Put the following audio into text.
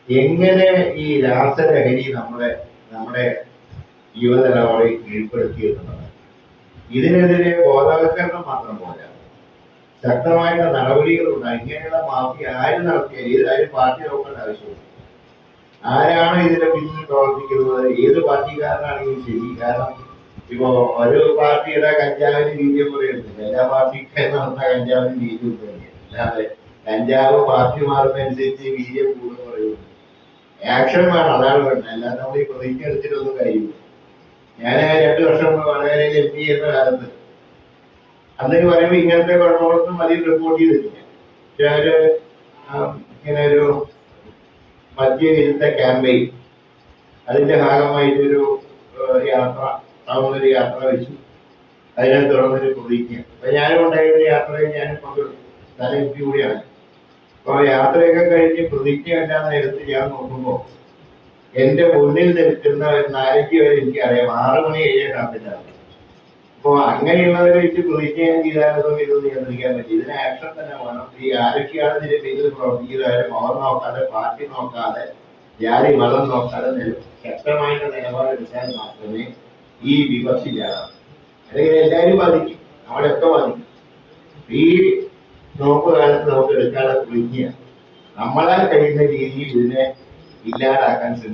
എങ്ങനെ ഈ രാസലഹരി നമ്മുടെ യുവതലമുറയെ കീഴ്പ്പെടുത്തിയെന്നുള്ളത്. ഇതിനെതിരെ ബോധവൽക്കരണം മാത്രം പോരാ, ശക്തമായിട്ടുള്ള നടപടികളുണ്ടായി. ഇങ്ങനെയുള്ള മാഫിയ ആര് നടത്തിയാൽ ഏതായാലും പാർട്ടി നോക്കേണ്ട ആവശ്യമില്ല. ആരാണ് ഇതിന്റെ പിന്നിൽ പ്രവർത്തിക്കുന്നത്, ഏത് പാർട്ടിക്കാരനാണെങ്കിലും ശരി. കാരണം ഇപ്പോ ഒരു പാർട്ടിയുടെ കഞ്ചാവിന് വീര്യം പറയുന്നില്ല, എല്ലാ പാർട്ടിക്കാരും നടന്ന കഞ്ചാവിന് വീര്യം തന്നെയാണ്. അല്ലാതെ കഞ്ചാവ് പാർട്ടി മാറുന്നതനുസരിച്ച് വീര്യം കൂടുന്നു പറയുന്നു. ആക്ഷൻ വേണം, അതാണ് വേണ്ടത്. അല്ലാതെ നമ്മൾ ഈ പ്രതിജ്ഞ എടുത്തിട്ടൊന്നും കാര്യമില്ല. ഞാൻ 2 വർഷം വളരെ എംപി ചെയ്യുന്ന കാലത്ത് അന്നേക്ക് പറയുമ്പോൾ ഇങ്ങനത്തെ കുഴപ്പങ്ങളൊന്നും അധികം റിപ്പോർട്ട് ചെയ്തിട്ടില്ല. പക്ഷെ ഇങ്ങനെ ഒരു മദ്യവിരുദ്ധ ക്യാമ്പയിൻ, അതിന്റെ ഭാഗമായിട്ടൊരു യാത്ര, ഒരു യാത്ര വെച്ചു. അതിനെ തുടർന്നൊരു പ്രതിജ്ഞ. അപ്പൊ ഞാനും ഉണ്ടായിരുന്ന യാത്രയിൽ ഞാനും പങ്കെടുത്തു. ഞാൻ എംപി കൂടിയാണ്. അപ്പൊ യാത്രയൊക്കെ കഴിഞ്ഞ് പ്രതിജ്ഞ എല്ലാം എടുത്ത് ഞാൻ നോക്കുമ്പോൾ എന്റെ മുന്നിൽ നിൽക്കുന്ന ഒരു 4-5 പേര് എനിക്കറിയാം. 6 മണി കഴിഞ്ഞ കാത്തിട്ടാണ്. അപ്പൊ അങ്ങനെയുള്ളവരെ വെച്ച് പ്രതിജ്ഞ ചെയ്താലൊന്നും ഇത് നിയന്ത്രിക്കാൻ പറ്റും. ഇതിന് ആക്ഷൻ തന്നെ വേണം. ഈ ആരൊക്കെയാണ് ഇതിന്റെ പിന്നിൽ പ്രവർത്തിക്കുന്നവരെ മതം നോക്കാതെ, പാർട്ടി നോക്കാതെ, ജാതി മതം നോക്കാതെ ശക്തമായിട്ട് നിലപാടെടുത്താൽ മാത്രമേ ഈ വിപത്തില്ലാതാവും. അല്ലെങ്കിൽ എല്ലാവരും ബാധിക്കും, നമ്മളെയൊക്കെ ബാധിക്കും. ഈ നോമ്പ് കാലത്ത് നമുക്ക് എടുക്കാനുള്ള പ്രതിജ്ഞ നമ്മളാൽ കഴിയുന്ന രീതിയിൽ ഇതിനെ ഇല്ലാതാക്കാൻ ശ്രമിക്കും.